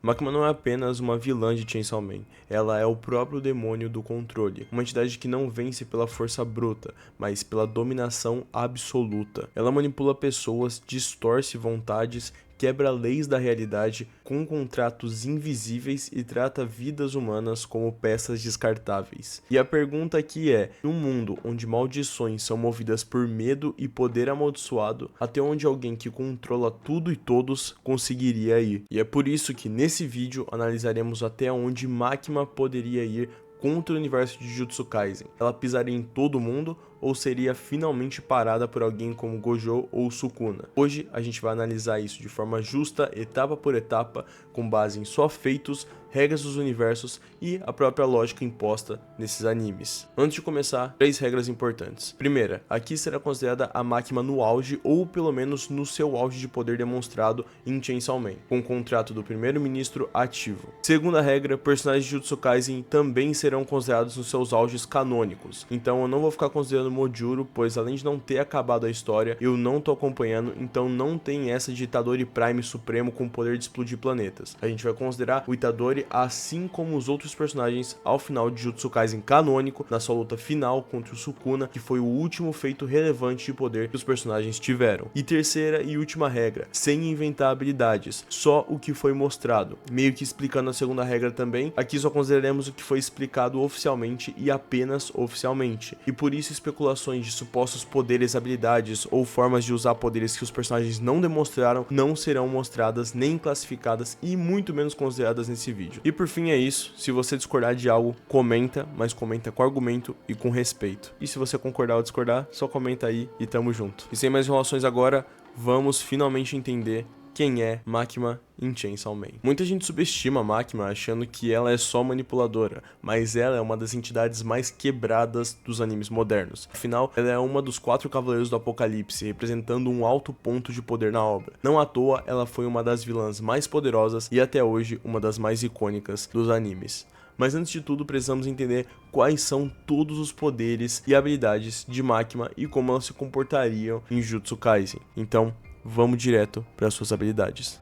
Makima não é apenas uma vilã de Chainsaw Man, ela é o próprio demônio do controle, uma entidade que não vence pela força bruta, mas pela dominação absoluta. Ela manipula pessoas, distorce vontades, quebra leis da realidade com contratos invisíveis e trata vidas humanas como peças descartáveis. E a pergunta aqui é, num mundo onde maldições são movidas por medo e poder amaldiçoado, até onde alguém que controla tudo e todos conseguiria ir? E é por isso que nesse vídeo analisaremos até onde Makima poderia ir contra o universo de Jujutsu Kaisen. Ela pisaria em todo mundo ou seria finalmente parada por alguém como Gojo ou Sukuna? Hoje a gente vai analisar isso de forma justa, etapa por etapa, com base em só feitos, regras dos universos e a própria lógica imposta nesses animes. Antes de começar, 3 regras importantes. Primeira, aqui será considerada a Makima no auge ou pelo menos no seu auge de poder demonstrado em Chainsaw Man, com o contrato do primeiro-ministro ativo. Segunda regra, personagens de Jujutsu Kaisen também serão considerados nos seus auges canônicos, então eu não vou ficar considerando Mojuro, pois além de não ter acabado a história, eu não tô acompanhando, então não tem essa de Itadori Prime Supremo com o poder de explodir planetas. A gente vai considerar o Itadori assim como os outros personagens ao final de Jujutsu Kaisen canônico, na sua luta final contra o Sukuna, que foi o último feito relevante de poder que os personagens tiveram. E terceira e última regra, sem inventar habilidades, só o que foi mostrado. Meio que explicando a segunda regra também, aqui só consideraremos o que foi explicado oficialmente e apenas oficialmente. E por isso especulações de supostos poderes, habilidades ou formas de usar poderes que os personagens não demonstraram não serão mostradas nem classificadas e muito menos consideradas nesse vídeo. E por fim é isso, se você discordar de algo, comenta, mas comenta com argumento e com respeito. E se você concordar ou discordar, só comenta aí e tamo junto. E sem mais enrolações agora, vamos finalmente entender quem é Makima em Chainsaw Man. Muita gente subestima a Makima achando que ela é só manipuladora, mas ela é uma das entidades mais quebradas dos animes modernos. Afinal, ela é uma dos 4 cavaleiros do Apocalipse, representando um alto ponto de poder na obra. Não à toa, ela foi uma das vilãs mais poderosas e até hoje uma das mais icônicas dos animes. Mas antes de tudo, precisamos entender quais são todos os poderes e habilidades de Makima e como elas se comportariam em Jujutsu Kaisen. Então, vamos direto para suas habilidades.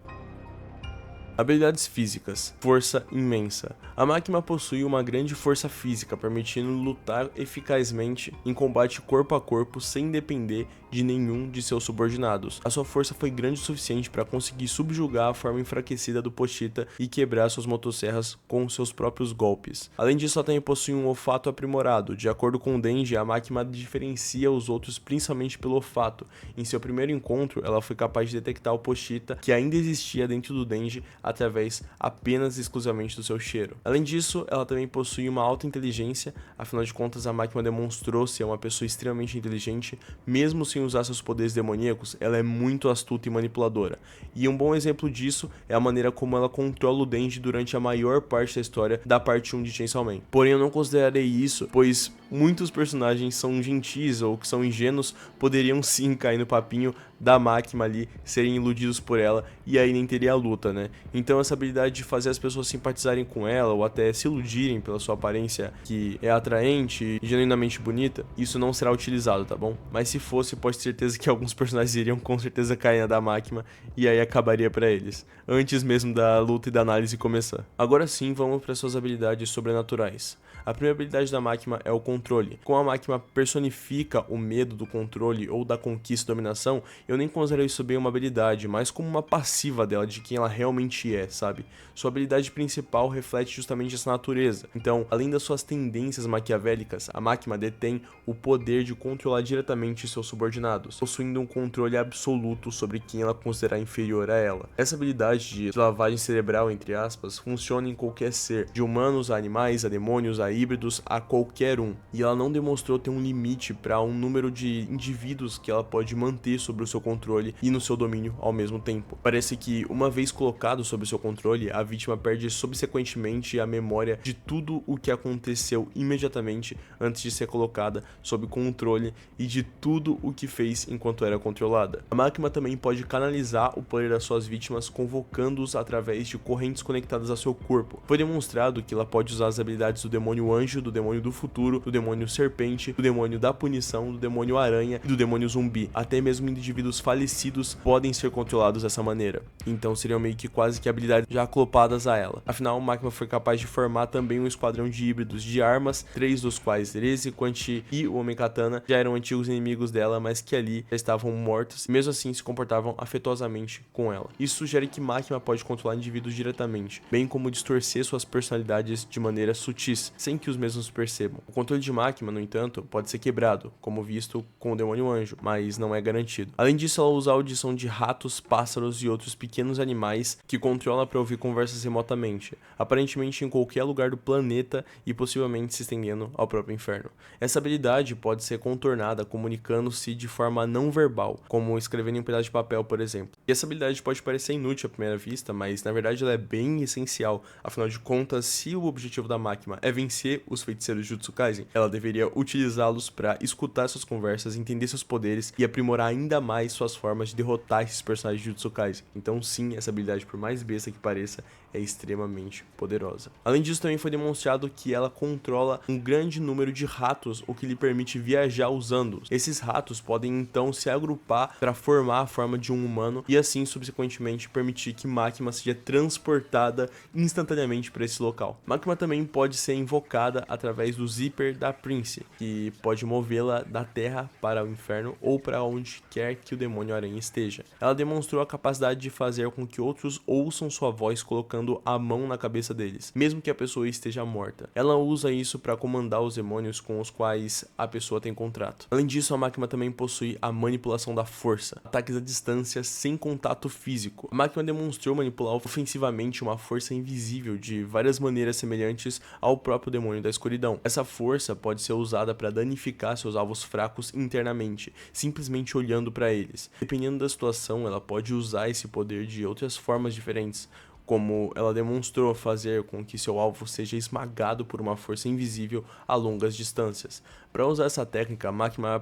Habilidades físicas. Força imensa. A Makima possui uma grande força física, permitindo lutar eficazmente em combate corpo a corpo sem depender de nenhum de seus subordinados. A sua força foi grande o suficiente para conseguir subjugar a forma enfraquecida do Pochita e quebrar suas motosserras com seus próprios golpes. Além disso, ela também possui um olfato aprimorado. De acordo com Denji, a Makima diferencia os outros principalmente pelo olfato. Em seu primeiro encontro, ela foi capaz de detectar o Pochita, que ainda existia dentro do Denji, através apenas e exclusivamente do seu cheiro. Além disso, ela também possui uma alta inteligência, afinal de contas a Makima demonstrou ser uma pessoa extremamente inteligente, mesmo sem usar seus poderes demoníacos, ela é muito astuta e manipuladora. E um bom exemplo disso é a maneira como ela controla o Denji durante a maior parte da história da parte 1 de Chainsaw Man. Porém, eu não considerarei isso, pois muitos personagens são gentis ou que são ingênuos, poderiam sim cair no papinho da Makima ali, serem iludidos por ela, e aí nem teria a luta, né? Então essa habilidade de fazer as pessoas simpatizarem com ela, ou até se iludirem pela sua aparência, que é atraente e genuinamente bonita, isso não será utilizado, tá bom? Mas se fosse, pode ter certeza que alguns personagens iriam com certeza cair na da Makima, e aí acabaria pra eles, antes mesmo da luta e da análise começar. Agora sim, vamos para suas habilidades sobrenaturais. A primeira habilidade da Makima é o controle. Como a Makima personifica o medo do controle ou da conquista e dominação, eu nem considero isso bem uma habilidade, mas como uma passiva dela, de quem ela realmente é, sabe? Sua habilidade principal reflete justamente essa natureza. Então, além das suas tendências maquiavélicas, a Makima detém o poder de controlar diretamente seus subordinados, possuindo um controle absoluto sobre quem ela considerar inferior a ela. Essa habilidade de lavagem cerebral, entre aspas, funciona em qualquer ser, de humanos a animais, a demônios, a híbridos, a qualquer um. E ela não demonstrou ter um limite para um número de indivíduos que ela pode manter sobre o seu controle e no seu domínio ao mesmo tempo. Parece que, uma vez colocado sob o seu controle, a vítima perde subsequentemente a memória de tudo o que aconteceu imediatamente antes de ser colocada sob controle e de tudo o que fez enquanto era controlada. A Makima também pode canalizar o poder das suas vítimas, convocando-os através de correntes conectadas ao seu corpo. Foi demonstrado que ela pode usar as habilidades do demônio anjo, do demônio do futuro, do demônio serpente, do demônio da punição, do demônio aranha e do demônio zumbi, até mesmo indivíduos indivíduos falecidos podem ser controlados dessa maneira. Então seriam meio que quase que habilidades já acopladas a ela. Afinal, Makima foi capaz de formar também um esquadrão de híbridos de armas, 3 dos quais Erese, Quan Chi e o Homem-Katana já eram antigos inimigos dela, mas que ali já estavam mortos e mesmo assim se comportavam afetuosamente com ela. Isso sugere que Makima pode controlar indivíduos diretamente, bem como distorcer suas personalidades de maneira sutis, sem que os mesmos percebam. O controle de Makima, no entanto, pode ser quebrado, como visto com o Demônio Anjo, mas não é garantido. Além disso, ela usa a audição de ratos, pássaros e outros pequenos animais que controla para ouvir conversas remotamente, aparentemente em qualquer lugar do planeta e possivelmente se estendendo ao próprio inferno. Essa habilidade pode ser contornada comunicando-se de forma não verbal, como escrevendo em um pedaço de papel, por exemplo. E essa habilidade pode parecer inútil à primeira vista, mas na verdade ela é bem essencial. Afinal de contas, se o objetivo da Makima é vencer os feiticeiros Jujutsu Kaisen, ela deveria utilizá-los para escutar suas conversas, entender seus poderes e aprimorar ainda mais suas formas de derrotar esses personagens de Jujutsu Kaisen. Então sim, essa habilidade, por mais besta que pareça, é extremamente poderosa. Além disso, também foi demonstrado que ela controla um grande número de ratos, o que lhe permite viajar usando-os. Esses ratos podem então se agrupar para formar a forma de um humano e assim subsequentemente permitir que Makima seja transportada instantaneamente para esse local. Makima também pode ser invocada através do zíper da Prince, que pode movê-la da terra para o inferno ou para onde quer que o demônio aranha esteja. Ela demonstrou a capacidade de fazer com que outros ouçam sua voz colocando a mão na cabeça deles, mesmo que a pessoa esteja morta. Ela usa isso para comandar os demônios com os quais a pessoa tem contrato. Além disso, a Makima também possui a manipulação da força, ataques à distância sem contato físico. A Makima demonstrou manipular ofensivamente uma força invisível de várias maneiras semelhantes ao próprio demônio da escuridão. Essa força pode ser usada para danificar seus alvos fracos internamente, simplesmente olhando para eles. Dependendo da situação, ela pode usar esse poder de outras formas diferentes, como ela demonstrou fazer com que seu alvo seja esmagado por uma força invisível a longas distâncias. Para usar essa técnica, Makima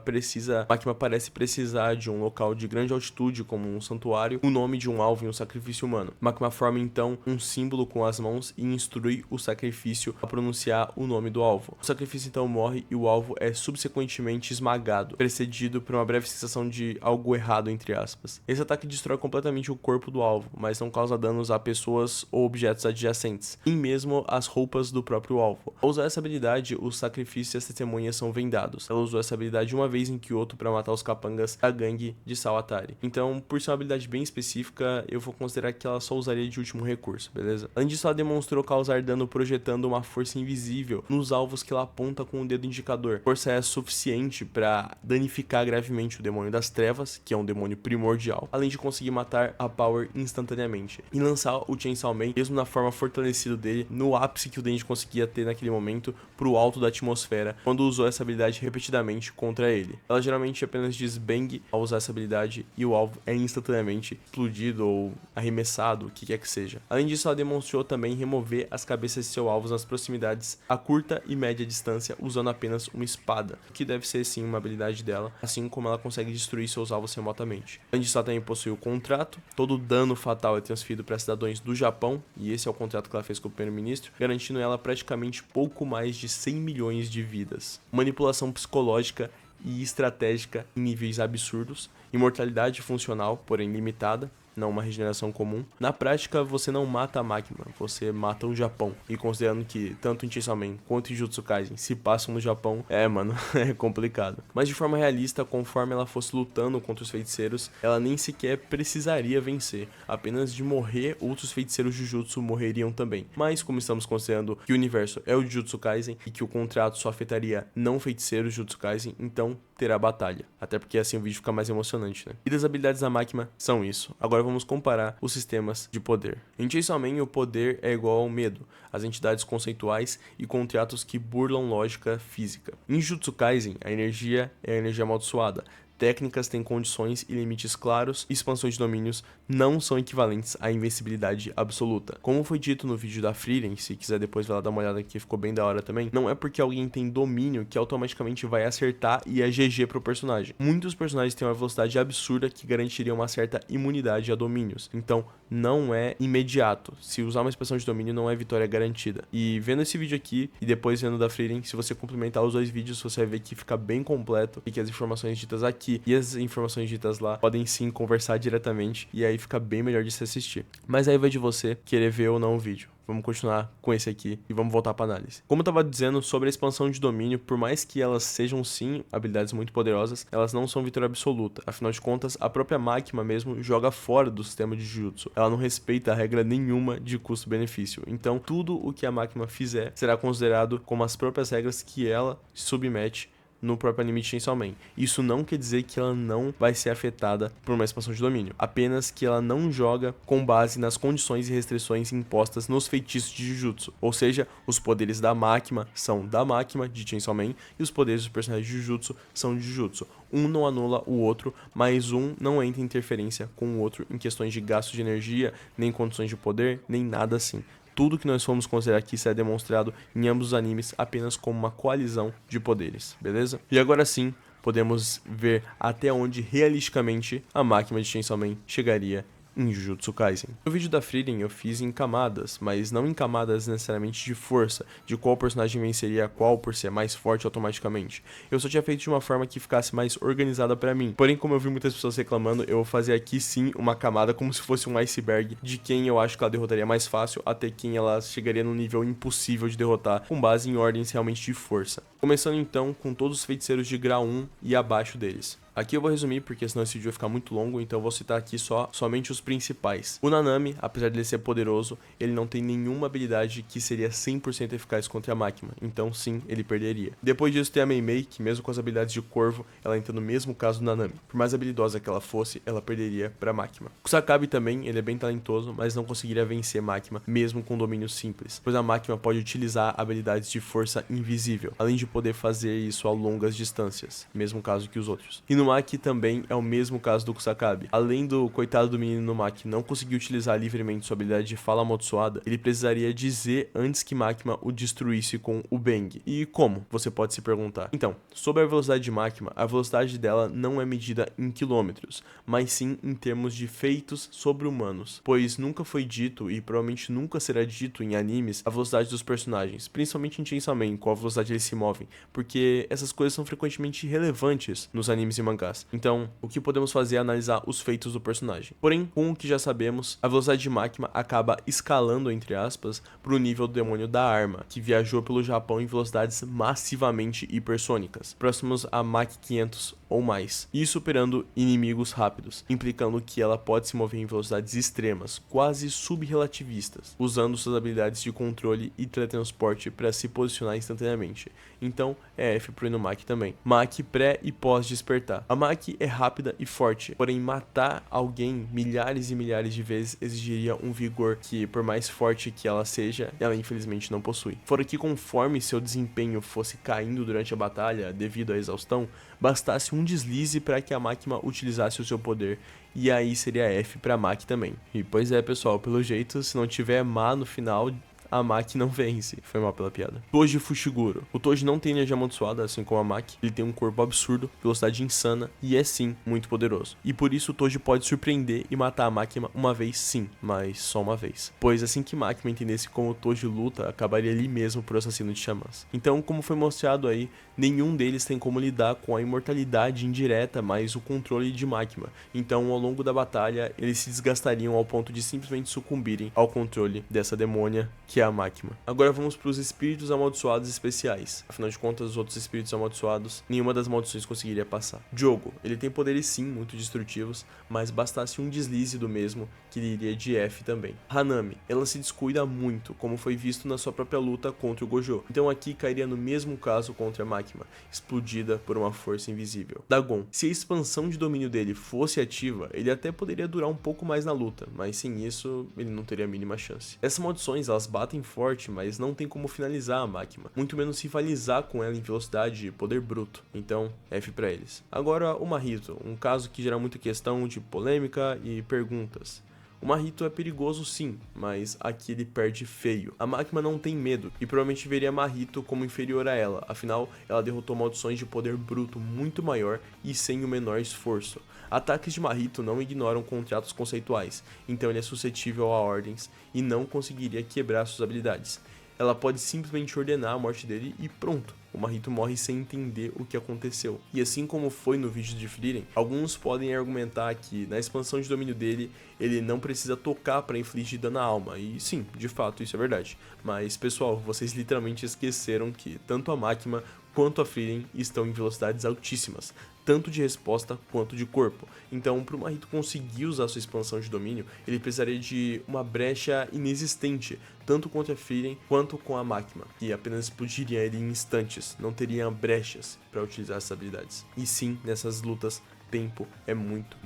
parece precisar de um local de grande altitude, como um santuário, o nome de um alvo e um sacrifício humano. Makima forma então um símbolo com as mãos e instrui o sacrifício a pronunciar o nome do alvo. O sacrifício então morre e o alvo é subsequentemente esmagado, precedido por uma breve sensação de algo errado, entre aspas. Esse ataque destrói completamente o corpo do alvo, mas não causa danos a pessoas ou objetos adjacentes, nem mesmo as roupas do próprio alvo. Ao usar essa habilidade, os sacrifícios e as testemunhas são vendados. Ela usou essa habilidade uma vez em Kyoto para matar os capangas da gangue de Sawatari. Então, por ser uma habilidade bem específica, eu vou considerar que ela só usaria de último recurso, beleza? Além disso, ela demonstrou causar dano projetando uma força invisível nos alvos que ela aponta com o dedo indicador. Força é suficiente para danificar gravemente o demônio das trevas, que é um demônio primordial, além de conseguir matar a Power instantaneamente e lançar o Chainsaw Man, mesmo na forma fortalecida dele, no ápice que o Denji conseguia ter naquele momento, pro alto da atmosfera, quando usou essa habilidade repetidamente contra ele. Ela geralmente apenas diz bang ao usar essa habilidade e o alvo é instantaneamente explodido ou arremessado, o que quer que seja. Além disso, ela demonstrou também remover as cabeças de seus alvos nas proximidades a curta e média distância usando apenas uma espada, que deve ser sim uma habilidade dela, assim como ela consegue destruir seus alvos remotamente. Além disso, ela também possui o contrato, todo o dano fatal é transferido para cidadãos do Japão, e esse é o contrato que ela fez com o primeiro-ministro, garantindo ela praticamente pouco mais de 100 milhões de vidas. Manipulação psicológica e estratégica em níveis absurdos, imortalidade funcional, porém limitada, não uma regeneração comum. Na prática, você não mata a Makima, você mata o Japão. E considerando que tanto em Chainsaw Man quanto em Jujutsu Kaisen se passam no Japão, mano, é complicado. Mas de forma realista, conforme ela fosse lutando contra os feiticeiros, ela nem sequer precisaria vencer. Apenas de morrer, outros feiticeiros Jujutsu morreriam também. Mas como estamos considerando que o universo é o Jujutsu Kaisen e que o contrato só afetaria não feiticeiros Jujutsu Kaisen, então terá batalha. Até porque assim o vídeo fica mais emocionante, né? E das habilidades da Makima são isso. Agora vamos comparar os sistemas de poder. Em Chainsaw Man, o poder é igual ao medo, as entidades conceituais e contratos que burlam lógica física. Em Jujutsu Kaisen, a energia é a energia amaldiçoada. Técnicas têm condições e limites claros, e expansões de domínios não são equivalentes à invencibilidade absoluta. Como foi dito no vídeo da Frieren, se quiser depois vai lá dar uma olhada que ficou bem da hora também, não é porque alguém tem domínio que automaticamente vai acertar e é GG pro personagem. Muitos personagens têm uma velocidade absurda que garantiria uma certa imunidade a domínios, então não é imediato. Se usar uma expansão de domínio não é vitória garantida. E vendo esse vídeo aqui e depois vendo da Frieren, se você complementar os dois vídeos, você vai ver que fica bem completo e que as informações ditas aqui HQ e as informações ditas lá podem sim conversar diretamente, e aí fica bem melhor de se assistir. Mas aí vai de você querer ver ou não o vídeo. Vamos continuar com esse aqui e vamos voltar para análise. Como eu tava dizendo sobre a expansão de domínio, por mais que elas sejam sim habilidades muito poderosas, elas não são vitória absoluta. Afinal de contas, a própria Makima mesmo joga fora do sistema de Jujutsu. Ela não respeita a regra nenhuma de custo-benefício. Então, tudo o que a Makima fizer será considerado como as próprias regras que ela submete no próprio anime de Chainsaw Man. Isso não quer dizer que ela não vai ser afetada por uma expansão de domínio, apenas que ela não joga com base nas condições e restrições impostas nos feitiços de Jujutsu. Ou seja, os poderes da Makima são da Makima de Chainsaw Man e os poderes dos personagens de Jujutsu são de Jujutsu. Um não anula o outro, mas um não entra em interferência com o outro em questões de gasto de energia, nem condições de poder, nem nada assim. Tudo que nós fomos considerar aqui será demonstrado em ambos os animes apenas como uma coalizão de poderes, beleza? E agora sim, podemos ver até onde realisticamente a Makima de Chainsaw Man chegaria em Jujutsu Kaisen. No vídeo da Frieren eu fiz em camadas, mas não em camadas necessariamente de força, de qual personagem venceria qual por ser mais forte automaticamente. Eu só tinha feito de uma forma que ficasse mais organizada pra mim. Porém, como eu vi muitas pessoas reclamando, eu vou fazer aqui sim uma camada como se fosse um iceberg de quem eu acho que ela derrotaria mais fácil até quem ela chegaria num nível impossível de derrotar, com base em ordens realmente de força. Começando então com todos os feiticeiros de grau 1 e abaixo deles. Aqui eu vou resumir porque senão esse vídeo vai ficar muito longo, então eu vou citar aqui somente os principais. O Nanami, apesar de ele ser poderoso, ele não tem nenhuma habilidade que seria 100% eficaz contra a Makima, então sim, ele perderia. Depois disso tem a Mei Mei, que mesmo com as habilidades de Corvo, ela entra no mesmo caso do Nanami. Por mais habilidosa que ela fosse, ela perderia pra Makima. O Kusakabe também, ele é bem talentoso, mas não conseguiria vencer Makima, mesmo com domínio simples, pois a Makima pode utilizar habilidades de força invisível, além de poder fazer isso a longas distâncias, mesmo caso que os outros. E no Maki também é o mesmo caso do Kusakabe. Além do coitado do menino no Maki não conseguir utilizar livremente sua habilidade de fala amaldiçoada, ele precisaria dizer antes que Makima o destruísse com o Bang. E como? Você pode se perguntar. Então, sobre a velocidade de Makima, a velocidade dela não é medida em quilômetros, mas sim em termos de feitos sobre-humanos, pois nunca foi dito e provavelmente nunca será dito em animes a velocidade dos personagens, principalmente em Chainsaw Man, qual a velocidade eles se movem, porque essas coisas são frequentemente irrelevantes nos animes e mangás. Então, o que podemos fazer é analisar os feitos do personagem. Porém, com o que já sabemos, a velocidade de Makima acaba escalando, entre aspas, para o nível do demônio da arma, que viajou pelo Japão em velocidades massivamente hipersônicas, próximos a Mach 500 ou mais, e superando inimigos rápidos, implicando que ela pode se mover em velocidades extremas, quase subrelativistas, usando suas habilidades de controle e teletransporte para se posicionar instantaneamente. Então, é F pro Inumaki também. Maki pré e pós despertar. A Maki é rápida e forte, porém matar alguém milhares e milhares de vezes exigiria um vigor que, por mais forte que ela seja, ela infelizmente não possui. Fora que conforme seu desempenho fosse caindo durante a batalha devido à exaustão, bastasse um deslize para que a Makima utilizasse o seu poder, e aí seria F pra Maki também. E pois é, pessoal, pelo jeito, se não tiver Ma no final, a Maki não vence. Foi mal pela piada. Toji Fushiguro. O Toji não tem energia amaldiçoada, assim como a Maki. Ele tem um corpo absurdo, velocidade insana e é sim muito poderoso. E por isso o Toji pode surpreender e matar a Makima uma vez sim, mas só uma vez. Pois assim que Makima entendesse como o Toji luta, acabaria ali mesmo por assassino de xamãs. Então, como foi mostrado aí, nenhum deles tem como lidar com a imortalidade indireta, mas o controle de Makima. Então, ao longo da batalha, eles se desgastariam ao ponto de simplesmente sucumbirem ao controle dessa demônia que é a Makima. Agora vamos para os espíritos amaldiçoados especiais. Afinal de contas, os outros espíritos amaldiçoados, nenhuma das maldições conseguiria passar. Jogo, ele tem poderes sim, muito destrutivos, mas bastasse um deslize do mesmo, que ele iria de F também. Hanami, ela se descuida muito, como foi visto na sua própria luta contra o Gojo. Então aqui cairia no mesmo caso contra a Makima, explodida por uma força invisível. Dagon, se a expansão de domínio dele fosse ativa, ele até poderia durar um pouco mais na luta, mas sem isso, ele não teria a mínima chance. Essas maldições, elas batem forte, mas não tem como finalizar a Makima, muito menos rivalizar com ela em velocidade e poder bruto. Então, F pra eles. Agora, o Mahito, um caso que gera muita questão de polêmica e perguntas. O Mahito é perigoso sim, mas aqui ele perde feio. A Makima não tem medo e provavelmente veria Mahito como inferior a ela, afinal ela derrotou maldições de poder bruto muito maior e sem o menor esforço. Ataques de Mahito não ignoram contratos conceituais, então ele é suscetível a ordens e não conseguiria quebrar suas habilidades. ela pode simplesmente ordenar a morte dele e pronto. O Mahito morre sem entender o que aconteceu. E assim como foi no vídeo de Frieren, alguns podem argumentar que na expansão de domínio dele, ele não precisa tocar para infligir dano à alma. E sim, de fato, isso é verdade. Mas pessoal, vocês literalmente esqueceram que tanto a Makima quanto a Frieren estão em velocidades altíssimas, tanto de resposta quanto de corpo. Então, para o Mahito conseguir usar sua expansão de domínio, ele precisaria de uma brecha inexistente, tanto contra a Frieren quanto com a Makima, que apenas explodiria ele em instantes, não teria brechas para utilizar essas habilidades. E sim, nessas lutas, tempo é muito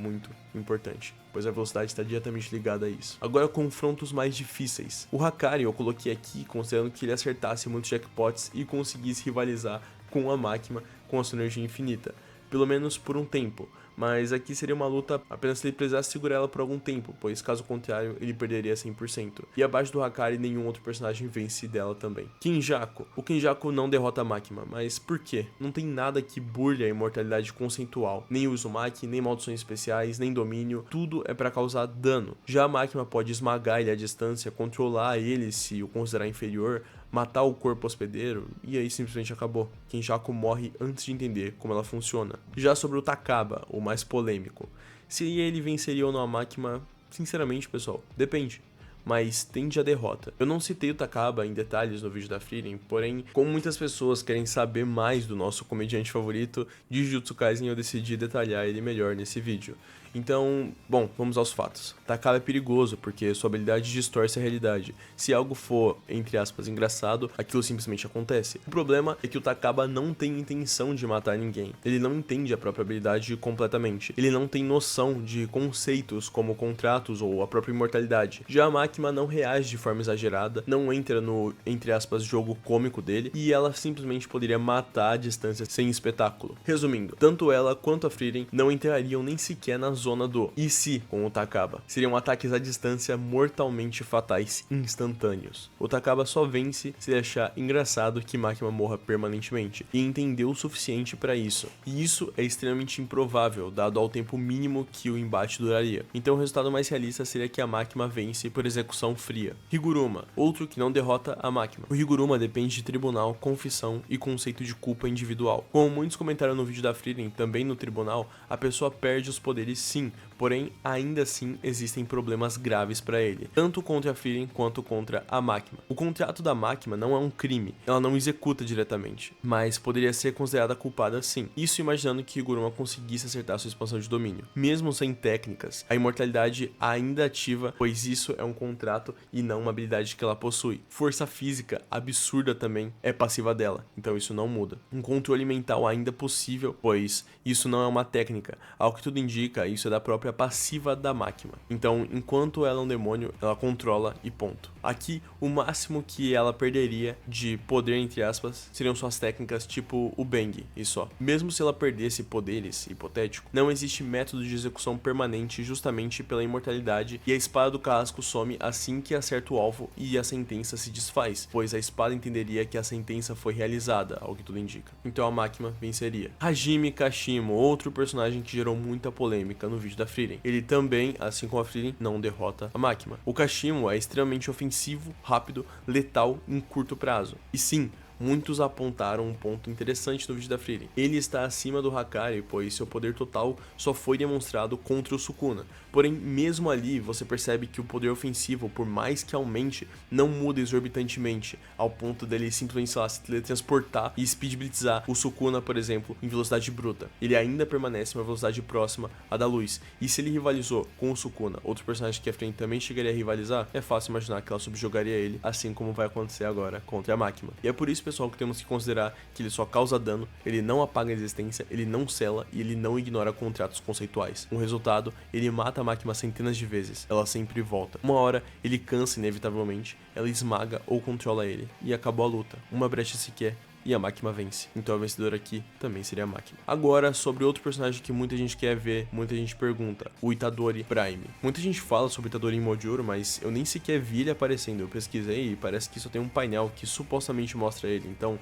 importante, pois a velocidade está diretamente ligada a isso. Agora, confrontos mais difíceis. O Hakari eu coloquei aqui considerando que ele acertasse muitos jackpots e conseguisse rivalizar com a Makima com a sua energia infinita, pelo menos por um tempo, mas aqui seria uma luta apenas se ele precisasse segurar ela por algum tempo, pois caso contrário ele perderia 100%. E abaixo do Hakari nenhum outro personagem vence dela também. Kinjaku. O Kinjaku não derrota a Makima, mas por quê? Não tem nada que burle a imortalidade conceitual, nem Uzumaki, nem maldições especiais, nem domínio, tudo é para causar dano. Já a Makima pode esmagar ele à distância, controlar ele se o considerar inferior, matar o corpo hospedeiro, e aí simplesmente acabou. Kinjaku morre antes de entender como ela funciona. Já sobre o Takaba, o mais polêmico. Se ele venceria ou não a Makima, sinceramente pessoal, depende. Mas tende a derrota. Eu não citei o Takaba em detalhes no vídeo da Frieren, porém, como muitas pessoas querem saber mais do nosso comediante favorito de Jujutsu Kaisen, eu decidi detalhar ele melhor nesse vídeo. Então, bom, vamos aos fatos. Takaba é perigoso porque sua habilidade distorce a realidade. Se algo for, entre aspas, engraçado, aquilo simplesmente acontece. O problema é que o Takaba não tem intenção de matar ninguém. Ele não entende a própria habilidade completamente. Ele não tem noção de conceitos como contratos ou a própria imortalidade. Já a Makima não reage de forma exagerada, não entra no, entre aspas, jogo cômico dele, e ela simplesmente poderia matar à distância sem espetáculo. Resumindo, tanto ela quanto a Frieren não entrariam nem sequer na zona do e se com o Takaba. Seriam ataques à distância mortalmente fatais, instantâneos. O Takaba só vence se ele achar engraçado que Makima morra permanentemente, e entendeu o suficiente para isso. E isso é extremamente improvável, dado ao tempo mínimo que o embate duraria. Então o resultado mais realista seria que a Makima vence por execução fria. Higuruma, outro que não derrota a Makima. O Higuruma depende de tribunal, confissão e conceito de culpa individual. Como muitos comentaram no vídeo da Frieren, também no tribunal, a pessoa perde os poderes sim, porém ainda assim existem problemas graves para ele, tanto contra a Frieren quanto contra a Makima. O contrato da Makima não é um crime, ela não executa diretamente, mas poderia ser considerada culpada sim. Isso imaginando que Higuruma conseguisse acertar sua expansão de domínio. Mesmo sem técnicas, a imortalidade ainda ativa, pois isso é um contrato e não uma habilidade que ela possui. Força física absurda também é passiva dela, então isso não muda. Um controle mental ainda possível, pois isso não é uma técnica. Ao que tudo indica, isso é da própria passiva da Makima. Então, enquanto ela é um demônio, ela controla e ponto. Aqui, o máximo que ela perderia de poder, entre aspas, seriam suas técnicas tipo o Bang e só. Mesmo se ela perdesse poderes, hipotético, não existe método de execução permanente justamente pela imortalidade, e a espada do carrasco some assim que acerta o alvo e a sentença se desfaz, pois a espada entenderia que a sentença foi realizada, ao que tudo indica. Então a Makima venceria. Hajime Kashimo, outro personagem que gerou muita polêmica no vídeo da Frieren. Ele também, assim como a Frieren, não derrota a Makima. O Kashimo é extremamente ofensivo, rápido, letal em curto prazo. E sim, muitos apontaram um ponto interessante no vídeo da Frieren. Ele está acima do Hakari, pois seu poder total só foi demonstrado contra o Sukuna. Porém, mesmo ali, você percebe que o poder ofensivo, por mais que aumente, não muda exorbitantemente, ao ponto dele simplesmente, sei lá, se teletransportar e speedblitzar o Sukuna, por exemplo, em velocidade bruta. Ele ainda permanece em uma velocidade próxima à da luz. E se ele rivalizou com o Sukuna, outro personagem que a Frieren também chegaria a rivalizar, é fácil imaginar que ela subjugaria ele, assim como vai acontecer agora contra a Makima. E é por isso, pessoal, que temos que considerar que ele só causa dano, ele não apaga a existência, ele não sela e ele não ignora contratos conceituais. Com resultado, ele mata a Makima centenas de vezes, ela sempre volta. Uma hora, ele cansa inevitavelmente, ela esmaga ou controla ele, e acabou a luta. Uma brecha sequer, e a Makima vence. Então a vencedora aqui também seria a Makima. Agora, sobre outro personagem que muita gente quer ver, muita gente pergunta, o Itadori Prime. Muita gente fala sobre o Itadori em Mojuro, mas eu nem sequer vi ele aparecendo. Eu pesquisei e parece que só tem um painel que supostamente mostra ele, então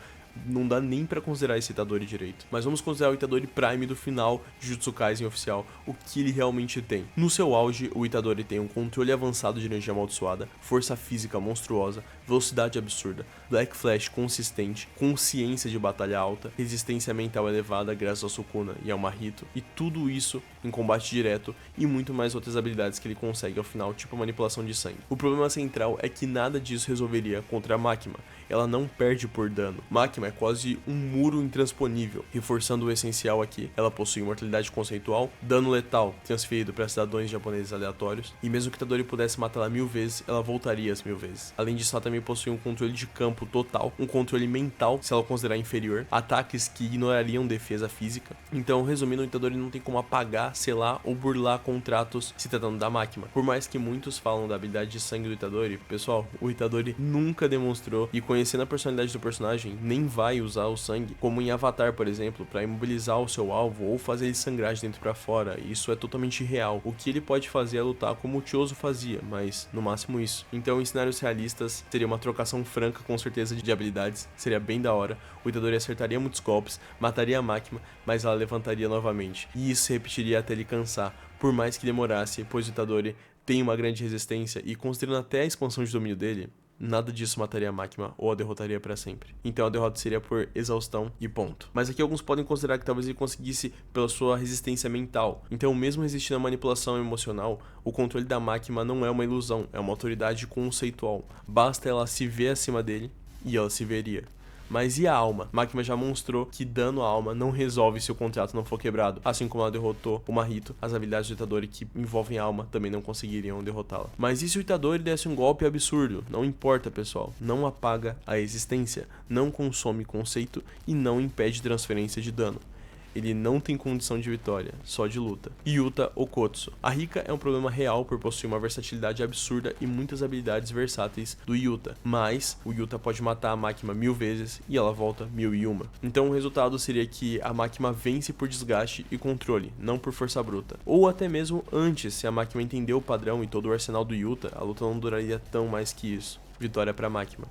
não dá nem pra considerar esse Itadori direito. Mas vamos considerar o Itadori Prime do final de Jujutsu Kaisen oficial, o que ele realmente tem. No seu auge, o Itadori tem um controle avançado de energia amaldiçoada, força física monstruosa, velocidade absurda, Black Flash consistente, consciência de batalha alta, resistência mental elevada graças ao Sukuna e ao Mahito, e tudo isso em combate direto e muito mais outras habilidades que ele consegue ao final, tipo a manipulação de sangue. O problema central é que nada disso resolveria contra a Makima. Ela não perde por dano. Makima é quase um muro intransponível. Reforçando o essencial aqui, ela possui imortalidade conceitual, dano letal transferido para cidadãos japoneses aleatórios, e mesmo que Itadori pudesse matá-la 1000 vezes, ela voltaria as 1000 vezes. Além disso, ela também possui um controle de campo total, um controle mental, se ela considerar inferior, ataques que ignorariam defesa física. Então, resumindo, o Itadori não tem como apagar, selar ou burlar contratos se tratando da Makima. Por mais que muitos falam da habilidade de sangue do Itadori, pessoal, o Itadori nunca demonstrou, e conhecendo a personalidade do personagem, nem vai usar o sangue, como em Avatar, por exemplo, para imobilizar o seu alvo ou fazer ele sangrar de dentro para fora. Isso é totalmente real. O que ele pode fazer é lutar como o Chozo fazia, mas no máximo isso. Então, em cenários realistas, seria uma trocação franca com certeza de habilidades, seria bem da hora. O Itadori acertaria muitos golpes, mataria a Makima, mas ela levantaria novamente, e isso se repetiria até ele cansar, por mais que demorasse, pois o Itadori tem uma grande resistência e, considerando até a expansão de domínio dele, nada disso mataria a Makima ou a derrotaria para sempre. Então a derrota seria por exaustão e ponto. Mas aqui alguns podem considerar que talvez ele conseguisse pela sua resistência mental. Então, mesmo resistindo à manipulação emocional, o controle da Makima não é uma ilusão, é uma autoridade conceitual. Basta ela se ver acima dele e ela se veria. Mas e a alma? Makima já mostrou que dano à alma não resolve se o contrato não for quebrado. Assim como ela derrotou o Mahito, as habilidades do Itadori que envolvem a alma também não conseguiriam derrotá-la. Mas e se o Itadori desse um golpe absurdo? Não importa, pessoal. Não apaga a existência, não consome conceito e não impede transferência de dano. Ele não tem condição de vitória, só de luta. Yuta Okkotsu. A Rika é um problema real por possuir uma versatilidade absurda e muitas habilidades versáteis do Yuta, mas o Yuta pode matar a Makima 1000 vezes e ela volta 1001. Então o resultado seria que a Makima vence por desgaste e controle, não por força bruta. Ou até mesmo antes, se a Makima entender o padrão e todo o arsenal do Yuta, a luta não duraria tão mais que isso. Vitória pra Makima.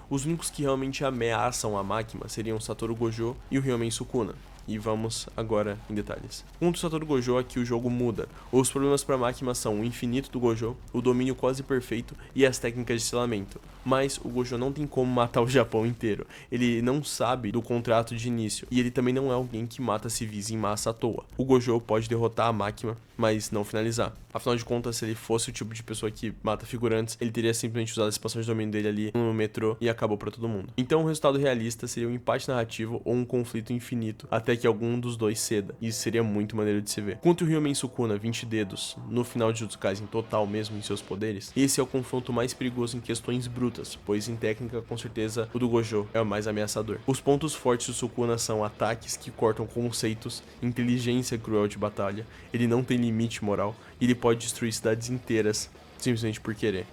Os únicos que realmente ameaçam a Makima seriam o Satoru Gojo e o Ryomen Sukuna. E vamos agora em detalhes. Contra o Satoru Gojo aqui o jogo muda. Os problemas para Makima são o infinito do Gojo, o domínio quase perfeito e as técnicas de selamento. Mas o Gojo não tem como matar o Japão inteiro. Ele não sabe do contrato de início. E ele também não é alguém que mata civis em massa à toa. O Gojo pode derrotar a Makima, mas não finalizar. Afinal de contas, se ele fosse o tipo de pessoa que mata figurantes, ele teria simplesmente usado a expansão de domínio dele ali no metrô e acabou pra todo mundo. Então o resultado realista seria um empate narrativo ou um conflito infinito, até que algum dos dois ceda. Isso seria muito maneiro de se ver. Contra o Ryomen Sukuna, 20 dedos, no final de Jujutsu Kaisen total mesmo em seus poderes, esse é o confronto mais perigoso em questões brutas, pois em técnica, com certeza, o do Gojo é o mais ameaçador. Os pontos fortes do Sukuna são ataques que cortam conceitos, inteligência cruel de batalha, ele não tem limite moral, e ele pode destruir cidades inteiras, simplesmente por querer.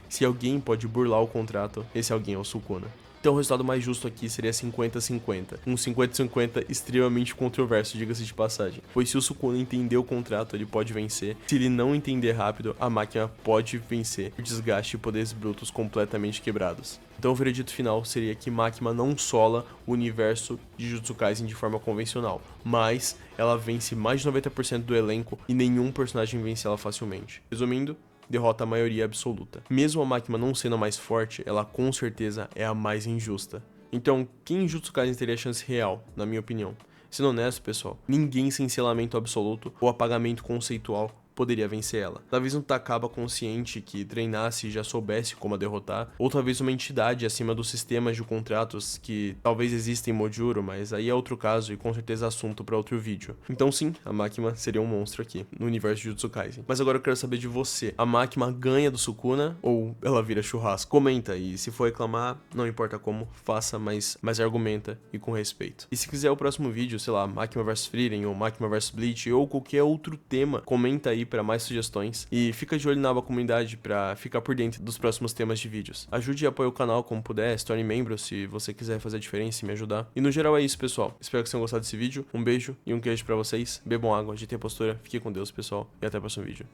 Se alguém pode burlar o contrato, esse alguém é o Sukuna. Então o resultado mais justo aqui seria 50-50. Um 50-50 extremamente controverso, diga-se de passagem. Pois se o Sukuna entender o contrato, ele pode vencer. Se ele não entender rápido, a Makima pode vencer por desgaste e poderes brutos completamente quebrados. Então o veredito final seria que Makima não sola o universo de Jujutsu Kaisen de forma convencional, mas ela vence mais de 90% do elenco e nenhum personagem vence ela facilmente. Resumindo, derrota a maioria absoluta. Mesmo a Makima não sendo a mais forte, ela com certeza é a mais injusta. Então, quem em Jujutsu Kaisen teria chance real, na minha opinião? Sendo honesto, pessoal, ninguém sem selamento absoluto ou apagamento conceitual poderia vencer ela. Talvez um Takaba consciente que treinasse e já soubesse como a derrotar, ou talvez uma entidade acima dos sistemas de contratos que talvez exista em Mojuro, mas aí é outro caso e com certeza assunto para outro vídeo. Então sim, a Makima seria um monstro aqui, no universo de Jujutsu Kaisen. Mas agora eu quero saber de você, a Makima ganha do Sukuna ou ela vira churrasco? Comenta, e se for reclamar, não importa como, faça, mas argumenta e com respeito. E se quiser o próximo vídeo, sei lá, Makima vs Frieren ou Makima vs Bleach ou qualquer outro tema, comenta aí para mais sugestões e fica de olho na aba comunidade para ficar por dentro dos próximos temas de vídeos. Ajude e apoie o canal como puder, se torne membro se você quiser fazer a diferença e me ajudar. E no geral é isso, pessoal. Espero que vocês tenham gostado desse vídeo. Um beijo e um queijo para vocês. Bebam água, agitem a postura, fiquem com Deus, pessoal, e até o próximo vídeo.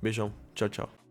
Beijão, tchau, tchau.